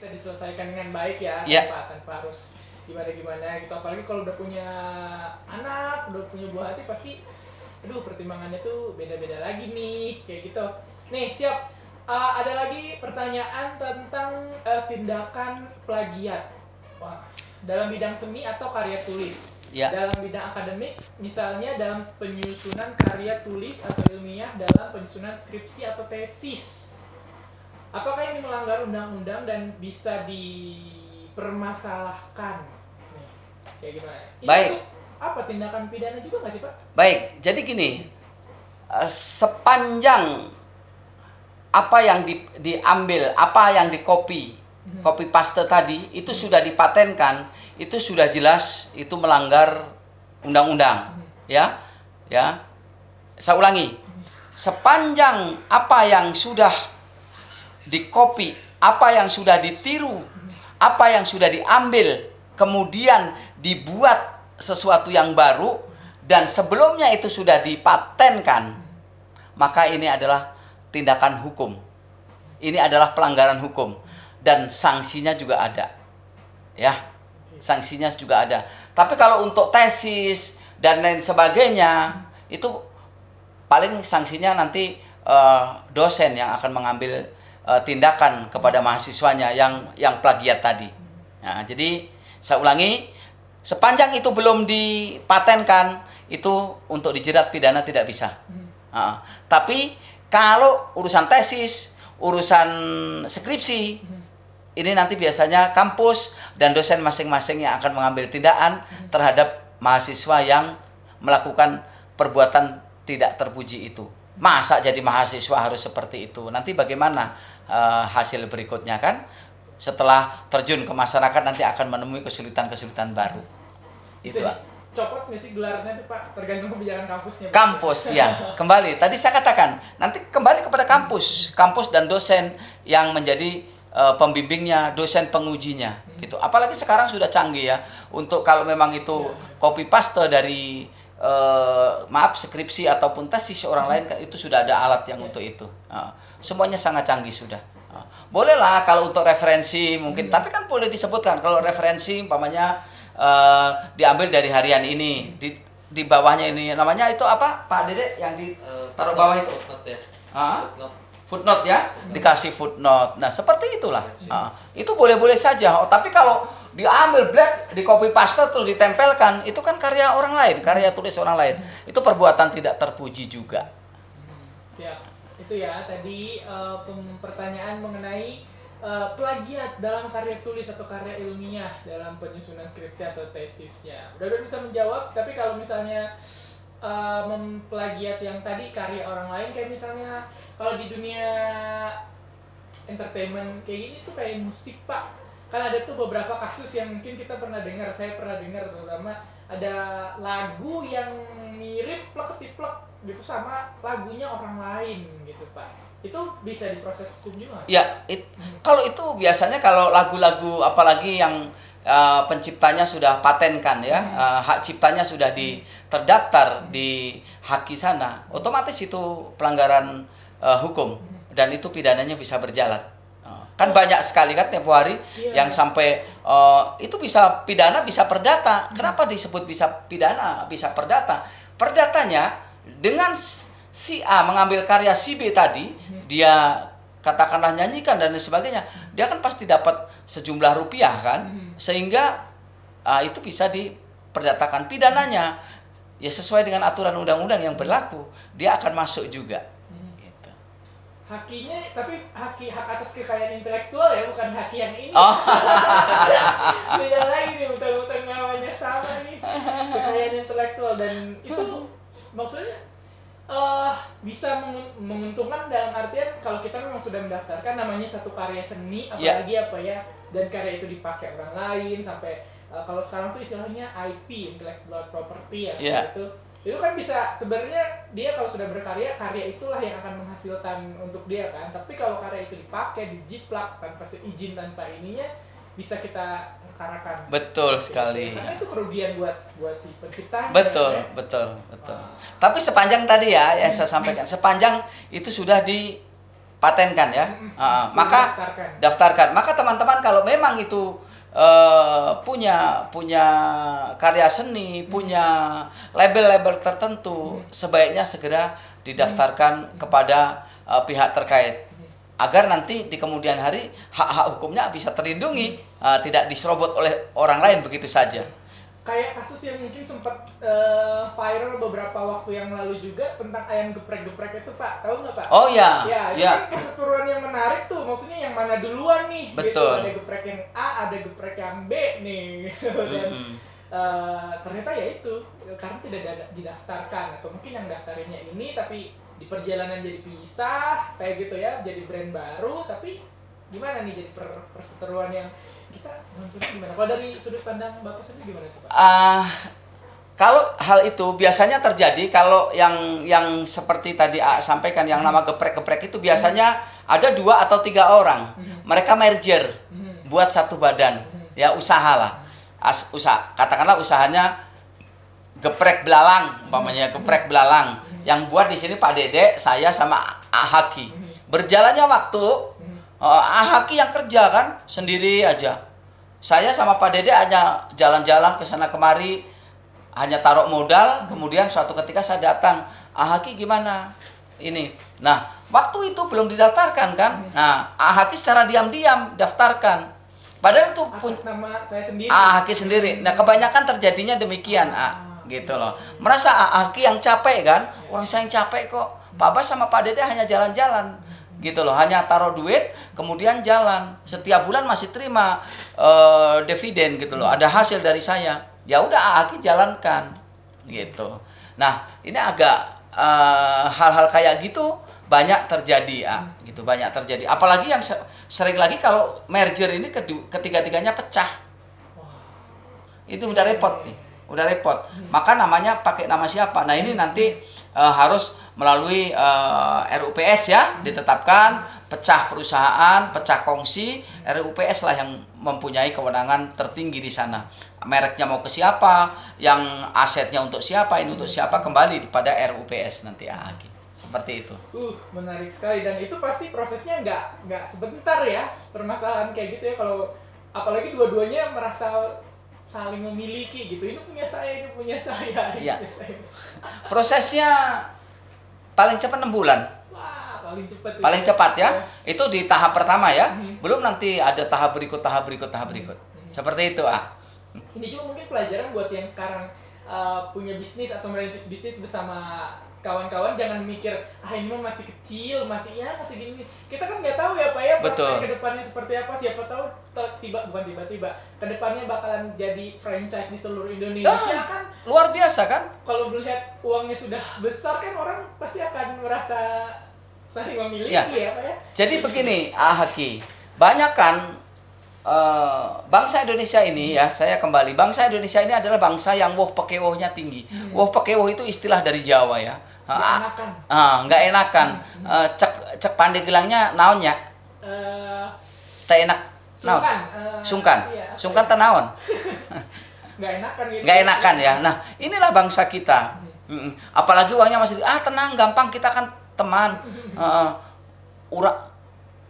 bisa diselesaikan dengan baik ya, Ya. tanpa harus gimana gitu. Apalagi kalau udah punya anak, udah punya buah hati, pasti aduh pertimbangannya tuh beda-beda lagi nih kayak gitu. Nih siap. Ada lagi pertanyaan tentang tindakan plagiat. Wah, dalam bidang seni atau karya tulis. Ya. Dalam bidang akademik, misalnya dalam penyusunan karya tulis atau ilmiah, dalam penyusunan skripsi atau tesis. Apakah ini melanggar undang-undang dan bisa dipermasalahkan? Nih, kayak gimana? Ini Baik. apa tindakan pidana juga nggak sih Pak? Baik, jadi gini, sepanjang apa yang diambil, apa yang copy paste tadi itu sudah dipatenkan, itu sudah jelas itu melanggar undang-undang, ya. Saya ulangi, sepanjang apa yang sudah di-copy, apa yang sudah ditiru, apa yang sudah diambil, kemudian dibuat sesuatu yang baru dan sebelumnya itu sudah dipatenkan, maka ini adalah tindakan hukum. Ini adalah pelanggaran hukum dan sanksinya juga ada. Ya. Sanksinya juga ada. Tapi kalau untuk tesis dan lain sebagainya itu paling sanksinya nanti dosen yang akan mengambil tindakan kepada mahasiswanya yang plagiat tadi. Nah, jadi saya ulangi, sepanjang itu belum dipatenkan itu untuk dijerat pidana tidak bisa. Tapi kalau urusan tesis, urusan skripsi, ini nanti biasanya kampus dan dosen masing-masing yang akan mengambil tindakan terhadap mahasiswa yang melakukan perbuatan tidak terpuji itu. Masa jadi mahasiswa harus seperti itu? Nanti bagaimana hasil berikutnya kan? Setelah terjun ke masyarakat nanti akan menemui kesulitan-kesulitan baru. Itu Pak. Copot nggak sih gelarnya tuh Pak? Tergantung kebijakan kampusnya. Kampus ya, kembali. Tadi saya katakan, nanti kembali kepada kampus dan dosen yang menjadi pembimbingnya, dosen pengujinya, gitu. Apalagi sekarang sudah canggih ya, untuk kalau memang itu copy paste dari skripsi ataupun tesis orang lain, kan itu sudah ada alat yang untuk itu. Semuanya sangat canggih sudah. Bolehlah kalau untuk referensi mungkin, tapi kan boleh disebutkan kalau referensi umpamanya diambil dari harian ini, di bawahnya ini namanya itu apa Pak Dede yang di taruh bawah itu? Footnote ya. Footnote ya, dikasih footnote. Nah seperti itulah. Itu boleh-boleh saja. Tapi kalau diambil black, di copy paste terus ditempelkan, itu kan karya orang lain, karya tulis orang lain. Itu perbuatan tidak terpuji juga. Siap. Itu ya tadi pertanyaan mengenai plagiat dalam karya tulis atau karya ilmiah dalam penyusunan skripsi atau tesisnya. Udah bisa menjawab, tapi kalau misalnya memplagiat yang tadi karya orang lain, kayak misalnya kalau di dunia entertainment kayak gini tuh kayak musik Pak, kan ada tuh beberapa kasus yang mungkin kita pernah dengar, saya pernah dengar terutama ada lagu yang mirip plek-ketiplek gitu sama lagunya orang lain gitu Pak. Itu bisa diproses hukum juga? Ya, kalau itu biasanya kalau lagu-lagu apalagi yang penciptanya sudah patenkan ya, hak ciptanya sudah terdaftar di Haki sana, otomatis itu pelanggaran hukum dan itu pidananya bisa berjalan. Kan banyak sekali kan tempo hari yang sampai itu bisa pidana bisa perdata. Kenapa disebut bisa pidana bisa perdata? Perdatanya dengan si A mengambil karya si B tadi, dia katakanlah nyanyikan dan lain sebagainya, dia kan pasti dapat sejumlah rupiah kan, sehingga itu bisa diperdatakan. Pidananya ya sesuai dengan aturan undang-undang yang berlaku, dia akan masuk juga. Gitu. Hakinya, tapi hak atas kekayaan intelektual ya, bukan haki yang ini. Beda lagi nih, betul-betul namanya sama nih, kekayaan intelektual, dan itu maksudnya bisa menguntungkan dalam artian kalau kita memang sudah mendaftarkan namanya satu karya seni, apalagi apa ya, dan karya itu dipakai orang lain sampai kalau sekarang tuh istilahnya IP, intellectual property ya, itu kan bisa sebenarnya dia kalau sudah berkarya, karya itulah yang akan menghasilkan untuk dia kan. Tapi kalau karya itu dipakai, dijiplak tanpa izin, tanpa ininya, bisa kita perkarakan. Betul sekali. Karena itu kerugian buat si penciptanya. Betul. Tapi sepanjang tadi ya yang saya sampaikan, sepanjang itu sudah dipatenkan ya, maka daftarkan. Maka teman-teman kalau memang itu punya karya seni, punya label-label tertentu, sebaiknya segera didaftarkan kepada pihak terkait agar nanti di kemudian hari hak-hak hukumnya bisa terlindungi, tidak diserobot oleh orang lain begitu saja. Kayak kasus yang mungkin sempat viral beberapa waktu yang lalu juga tentang ayam geprek-geprek itu, Pak. Tahu nggak, Pak? Oh ya. Ya, itu kan perseteruan yang menarik tuh. Maksudnya yang mana duluan nih? Betul. Gitu. Ada geprek yang A, ada geprek yang B nih. Dan ternyata ya itu karena tidak didaftarkan, atau mungkin yang daftarinnya ini tapi di perjalanan jadi pisah kayak gitu ya, jadi brand baru. Tapi gimana nih jadi perseteruan yang kita nontonnya gimana? Kalau dari sudut pandang Bapak sendiri gimana tuh, Pak? Kalau hal itu biasanya terjadi kalau yang seperti tadi sampaikan yang nama geprek-geprek itu biasanya ada 2 atau 3 orang. Mereka merger buat satu badan, ya usaha lah. Usaha, katakanlah usahanya geprek belalang, umpamanya geprek belalang. Yang buat di sini Pak Dede, saya sama Ahaki. Berjalannya waktu, Ahaki yang kerja kan sendiri aja. Saya sama Pak Dede hanya jalan-jalan ke sana kemari, hanya taruh modal. Kemudian suatu ketika saya datang, Ahaki gimana? Ini. Nah, waktu itu belum didaftarkan kan? Nah, Ahaki secara diam-diam daftarkan. Padahal itu pun nama saya sendiri. Ahaki sendiri. Nah, kebanyakan terjadinya demikian, gitu loh. Merasa Ahaki yang capek kan? Orang saya yang capek kok. Pak Bas sama Pak Dede hanya jalan-jalan. Gitu loh, hanya taruh duit kemudian jalan, setiap bulan masih terima dividen gitu loh, ada hasil dari saya, ya udah Aki jalankan gitu. Nah ini agak hal-hal kayak gitu banyak terjadi gitu, banyak terjadi, apalagi yang sering lagi kalau merger ini ketiga-tiganya pecah, itu udah repot nih, udah repot. Maka namanya pakai nama siapa? Nah ini nanti harus melalui RUPS ya, ditetapkan pecah perusahaan, pecah kongsi. RUPS lah yang mempunyai kewenangan tertinggi di sana. Mereknya mau ke siapa, yang asetnya untuk siapa, ini untuk siapa, kembali pada RUPS nanti seperti itu. Menarik sekali, dan itu pasti prosesnya nggak sebentar ya, permasalahan kayak gitu ya, kalau apalagi dua-duanya merasa saling memiliki gitu, ini punya saya, ini punya saya. Iya. Prosesnya paling cepat 6 bulan. Wah, paling cepat. Paling cepat ya. Itu di tahap pertama ya. Belum nanti ada tahap berikut. Seperti itu, Ini juga mungkin pelajaran buat yang sekarang punya bisnis atau merintis bisnis bersama kawan-kawan, jangan mikir ini mah masih kecil, masih gini. Kita kan nggak tahu ya Pak ya, prospek ke depannya seperti apa. Siapa tahu bukan tiba-tiba ke depannya bakalan jadi franchise di seluruh Indonesia kan. Luar biasa kan? Kalau melihat uangnya sudah besar kan, orang pasti akan merasa saling memiliki ya Pak ya. Jadi begini, Haki, banyak kan bangsa Indonesia ini ya, saya kembali, bangsa Indonesia ini adalah bangsa yang woh pakewohnya tinggi. Woh pakewoh itu istilah dari Jawa ya. Nggak enakan. Cek Pandeglang-nya naonnya? Tak enak. Sungkan. Iya, Sungkan tenaon. Nggak enakan gitu. Nggak enakan ya. Nah, inilah bangsa kita. Apalagi uangnya masih tenang, gampang, kita kan teman.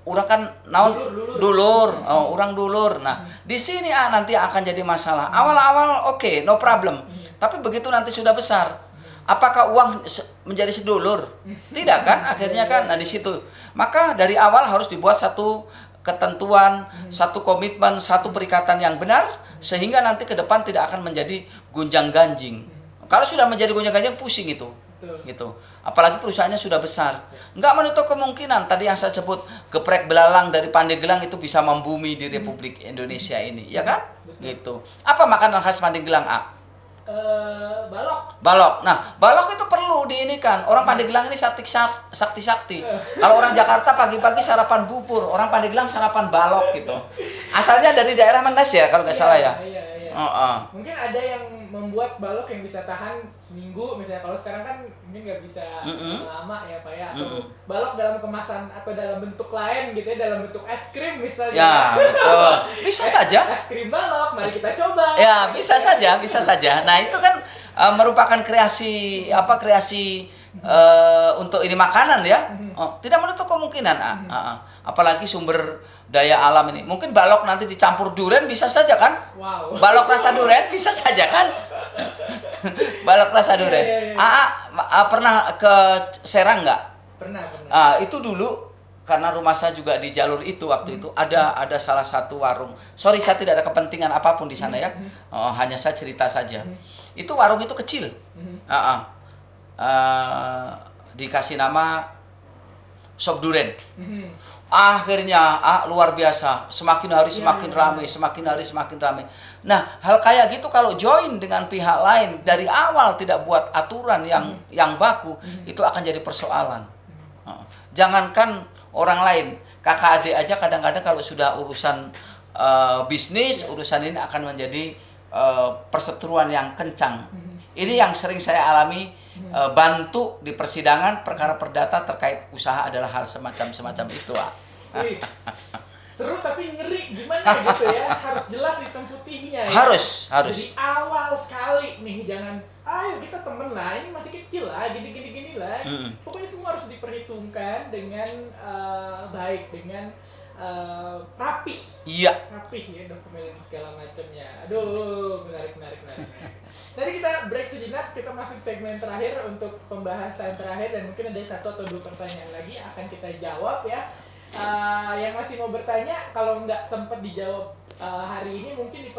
Urang kan naon dulur, orang dulur. Nah, di sini nanti akan jadi masalah. Awal-awal oke, no problem. Tapi begitu nanti sudah besar, apakah uang menjadi sedulur? Tidak kan? Akhirnya kan. Nah, di situ. Maka dari awal harus dibuat satu ketentuan, satu komitmen, satu perikatan yang benar, sehingga nanti ke depan tidak akan menjadi gonjang-ganjing. Kalau sudah menjadi gonjang-ganjing, pusing itu. Gitu. Apalagi perusahaannya sudah besar. Nggak menutup kemungkinan tadi yang saya sebut geprek belalang dari Pandeglang itu bisa membumi di Republik Indonesia ini, ya kan? Gitu. Apa makanan khas Pandeglang, Balok. Nah, balok itu perlu diinikan. Orang Pandeglang ini sakti. Kalau orang Jakarta pagi-pagi sarapan bubur, orang Pandeglang sarapan balok gitu. Asalnya dari daerah Menes ya, kalau nggak salah ya. Iya. Mungkin ada yang membuat balok yang bisa tahan seminggu, misalnya. Kalau sekarang kan mungkin nggak bisa lama ya Pak ya. Atau balok dalam kemasan atau dalam bentuk lain gitu ya, dalam bentuk es krim misalnya. Ya, betul. Bisa saja. Es krim balok, mari kita coba. Ya, bisa saja. Nah, itu kan merupakan kreasi untuk ini makanan ya. Tidak menutup kemungkinan. Apalagi sumber daya alam ini. Mungkin balok nanti dicampur durian bisa saja kan? Wow. Balok rasa durian bisa saja kan? Balok rasa durian. Iya. Pernah ke Serang nggak? Pernah. Itu dulu karena rumah saya juga di jalur itu waktu itu ada salah satu warung. Sorry, saya tidak ada kepentingan apapun di sana ya. Hanya saya cerita saja. Itu warung itu kecil. Dikasih nama Sop Duren. Akhirnya luar biasa, semakin hari semakin ramai, semakin hari semakin ramai. Nah, hal kayak gitu kalau join dengan pihak lain dari awal tidak buat aturan yang baku, itu akan jadi persoalan. Jangankan orang lain, kakak adik aja kadang-kadang kalau sudah urusan bisnis, urusan ini akan menjadi perseteruan yang kencang. Ini yang sering saya alami, bantu di persidangan perkara perdata terkait usaha adalah hal semacam itu. Wih, seru tapi ngeri gimana gitu ya, harus jelas hitam putihnya ya. Harus. Dari awal sekali nih, jangan ayo kita temen lah, ini masih kecil lah, gini lah. Pokoknya semua harus diperhitungkan dengan baik, dengan rapih. Iya. Rapih ya, dokumen segala macamnya. Aduh, menarik. Tadi kita break sejenak, kita masuk segmen terakhir untuk pembahasan terakhir, dan mungkin ada 1 atau 2 pertanyaan lagi akan kita jawab ya. Yang masih mau bertanya, kalau nggak sempat dijawab hari ini, mungkin di